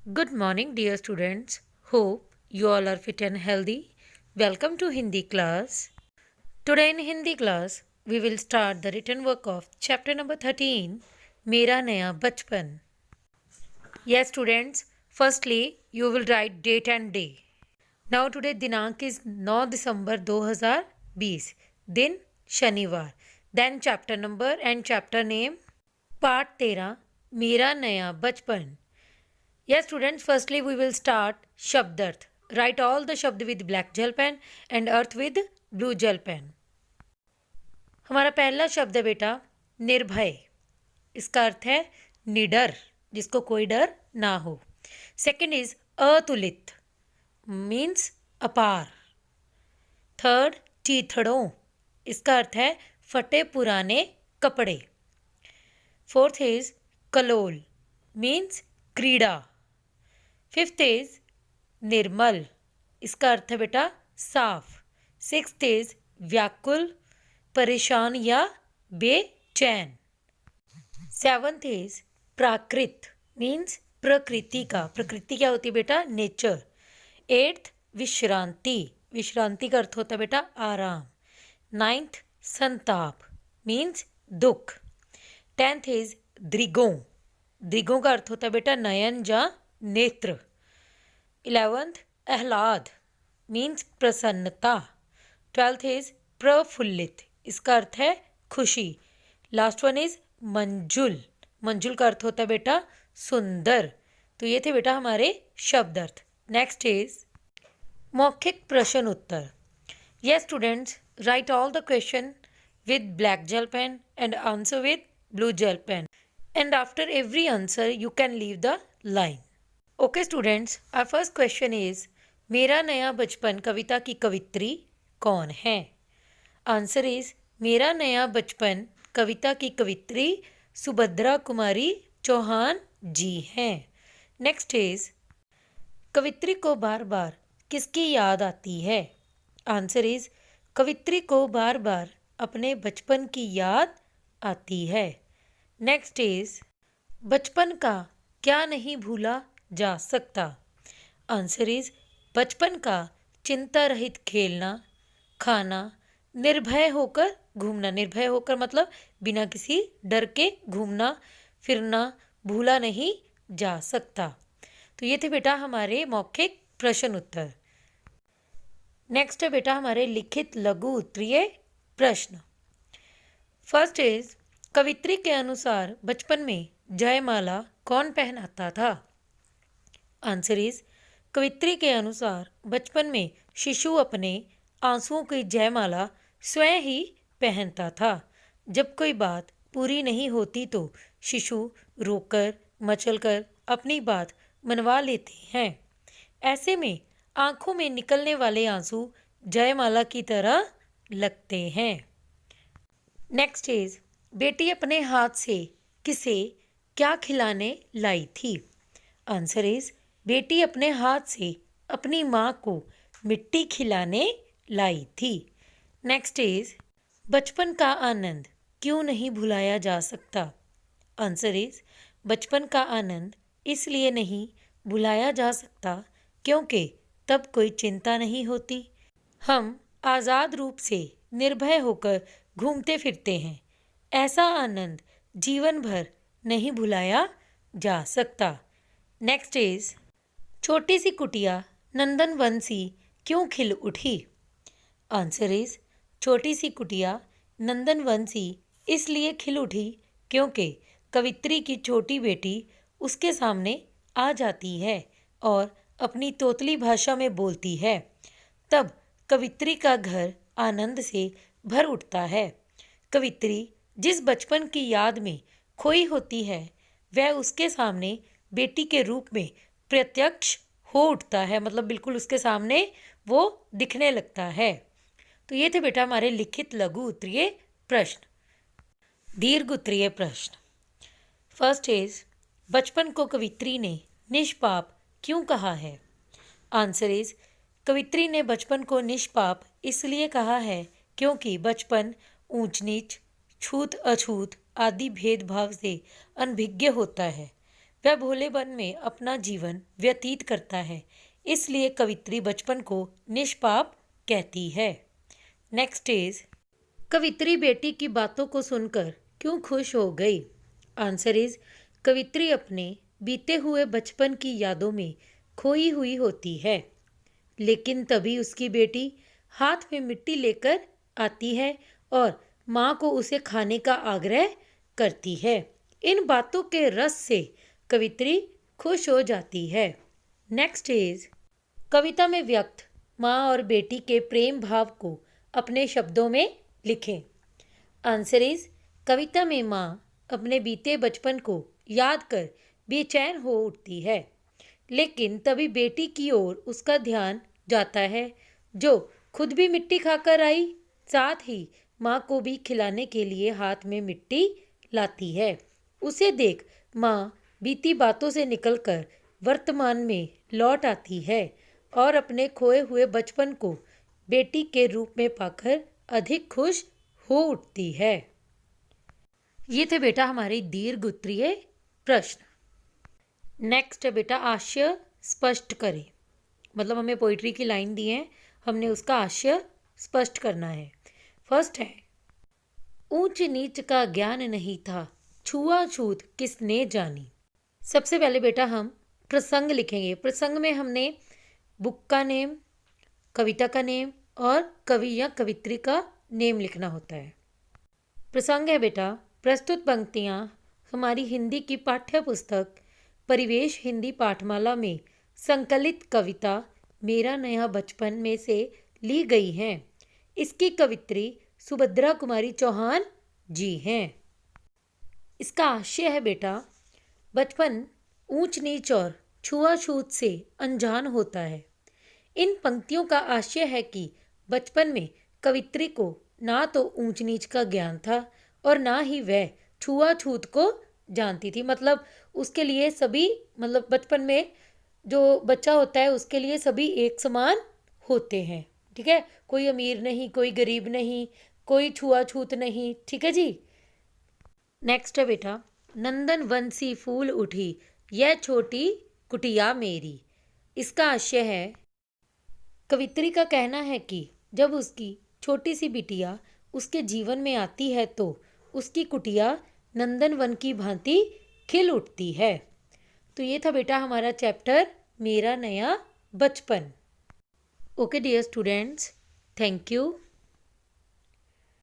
Good morning, dear students. Hope you all are fit and healthy. Welcome to Hindi class. Today in Hindi class, we will start the written work of chapter number 13, Mera Naya Bachpan. Yes, students, firstly, you will write date and day. Now, today, Dinank is 9 December 2020, दिन शनिवार. Then, chapter number and chapter name. Part 13, मेरा नया बचपन. Yes, students, firstly we will start Shabdarth. Write all the शब्द with black gel pen and earth with blue gel pen. हमारा पहला शब्द है बेटा निर्भय. इसका अर्थ है निडर, जिसको कोई डर ना हो. सेकंड इज अतुलित, मीन्स अपार. थर्ड चीथड़ों, इसका अर्थ है फटे पुराने कपड़े. फोर्थ इज कलोल, मीन्स क्रीड़ा. फिफ्थ इज निर्मल, इसका अर्थ है बेटा साफ. सिक्स्थ इज व्याकुल, परेशान या बेचैन. सेवंथ इज प्राकृत, मीन्स प्रकृति का. प्रकृति क्या होती है बेटा? नेचर. एट्थ विश्रांति, विश्रांति का अर्थ होता है बेटा आराम. नाइन्थ संताप, मीन्स दुख. टेंथ इज दृगों, दृगों का अर्थ होता है बेटा नयन या नेत्र. 11th आह्लाद, मीन्स प्रसन्नता. 12th इज प्रफुल्लित, इसका अर्थ है खुशी. लास्ट वन इज मंजुल, मंजुल का अर्थ होता है बेटा सुंदर. तो ये थे बेटा हमारे शब्द अर्थ. नेक्स्ट इज मौखिक प्रश्न उत्तर. Yes students, write all the question with black gel pen and answer with blue gel pen. And after every answer, you can leave the line. Okay students, our first question is, मेरा नया बचपन कविता की कवित्री कौन है? Answer is मेरा नया बचपन कविता की कवित्री सुभद्रा कुमारी चौहान जी हैं. नेक्स्ट इज कवित्री को बार बार किसकी याद आती है? आंसर इज कवित्री को बार बार अपने बचपन की याद आती है. नेक्स्ट इज बचपन का क्या नहीं भूला जा सकता? आंसर इज बचपन का चिंता रहित खेलना, खाना, निर्भय होकर घूमना. निर्भय होकर मतलब बिना किसी डर के घूमना फिरना भूला नहीं जा सकता. तो ये थे बेटा हमारे मौखिक प्रश्न उत्तर. नेक्स्ट है बेटा हमारे लिखित लघु उत्तरीय प्रश्न. फर्स्ट इज कवित्री के अनुसार बचपन में जयमाला कौन पहनाता था? आंसर इज कवित्री के अनुसार बचपन में शिशु अपने आंसुओं की जयमाला स्वयं ही पहनता था. जब कोई बात पूरी नहीं होती तो शिशु रोकर मचलकर अपनी बात मनवा लेते हैं. ऐसे में आंखों में निकलने वाले आंसू जयमाला की तरह लगते हैं. नेक्स्ट इज बेटी अपने हाथ से किसे क्या खिलाने लाई थी? आंसर इज बेटी अपने हाथ से अपनी माँ को मिट्टी खिलाने लाई थी. नेक्स्ट इज बचपन का आनंद क्यों नहीं भुलाया जा सकता? आंसर इज बचपन का आनंद इसलिए नहीं भुलाया जा सकता क्योंकि तब कोई चिंता नहीं होती. हम आज़ाद रूप से निर्भय होकर घूमते फिरते हैं. ऐसा आनंद जीवन भर नहीं भुलाया जा सकता. नेक्स्ट इज छोटी सी कुटिया नंदन वन सी क्यों खिल उठी? आंसर इज छोटी सी कुटिया नंदन वन सी इसलिए खिल उठी क्योंकि कवित्री की छोटी बेटी उसके सामने आ जाती है और अपनी तोतली भाषा में बोलती है. तब कवित्री का घर आनंद से भर उठता है. कवित्री जिस बचपन की याद में खोई होती है वह उसके सामने बेटी के रूप में प्रत्यक्ष हो उठता है, मतलब बिल्कुल उसके सामने वो दिखने लगता है. तो ये थे बेटा हमारे लिखित लघु उत्तरीय प्रश्न. दीर्घ उत्तरीय प्रश्न. फर्स्ट इज बचपन को कवित्री ने निष्पाप क्यों कहा है? आंसर इज कवित्री ने बचपन को निष्पाप इसलिए कहा है क्योंकि बचपन ऊंच नीच, छूत अछूत आदि भेदभाव से अनभिज्ञ होता है. वह भोलेपन में अपना जीवन व्यतीत करता है, इसलिए कवित्री बचपन को निष्पाप कहती है। नेक्स्ट इज, कवित्री बेटी की बातों को सुनकर क्यों खुश हो गई? आंसर इज, कवित्री अपने बीते हुए बचपन की यादों में खोई हुई होती है, लेकिन तभी उसकी बेटी हाथ में मिट्टी लेकर आती है और माँ को उसे खाने का आग्रह करती है। इन बातों के रस से कवित्री खुश हो जाती है। नेक्स्ट इज, कविता में व्यक्त माँ और बेटी के प्रेम भाव को अपने शब्दों में लिखें। आंसर इज, कविता में माँ अपने बीते बचपन को याद कर बेचैन हो उठती है, लेकिन तभी बेटी की ओर उसका ध्यान जाता है, जो खुद भी मिट्टी खाकर आई, साथ ही माँ को भी खिलाने के लिए हाथ में मिट्टी लाती है। उसे देख माँ बीती बातों से निकलकर वर्तमान में लौट आती है और अपने खोए हुए बचपन को बेटी के रूप में पाकर अधिक खुश हो उठती है। ये थे बेटा हमारे दीर्घ उत्तरीय प्रश्न। नेक्स्ट है बेटा आशय स्पष्ट करें। मतलब हमें पोइट्री की लाइन दी है, हमने उसका आशय स्पष्ट करना है। फर्स्ट है, ऊंच नीच का ज्ञान नहीं था, छुआछूत किसने जानी। सबसे पहले बेटा हम प्रसंग लिखेंगे। प्रसंग में हमने बुक का नेम, कविता का नेम और कवि या कवित्री का नेम लिखना होता है। प्रसंग है बेटा, प्रस्तुत पंक्तियाँ हमारी हिंदी की पाठ्य पुस्तक परिवेश हिंदी पाठमाला में संकलित कविता मेरा नया बचपन में से ली गई हैं। इसकी कवित्री सुभद्रा कुमारी चौहान जी हैं। इसका आशय है बेटा, बचपन ऊंच नीच और छुआछूत से अनजान होता है। इन पंक्तियों का आशय है कि बचपन में कवित्री को ना तो ऊंच नीच का ज्ञान था और ना ही वह छुआछूत को जानती थी। मतलब उसके लिए सभी, मतलब बचपन में जो बच्चा होता है उसके लिए सभी एक समान होते हैं। ठीक है, कोई अमीर नहीं, कोई गरीब नहीं, कोई छुआछूत नहीं। ठीक है जी। नेक्स्ट है बेटा, नंदन वन सी फूल उठी यह छोटी कुटिया मेरी। इसका आशय है, कवित्री का कहना है कि जब उसकी छोटी सी बिटिया उसके जीवन में आती है तो उसकी कुटिया नंदन वन की भांति खिल उठती है। तो ये था बेटा हमारा चैप्टर मेरा नया बचपन। Okay dear students, thank you.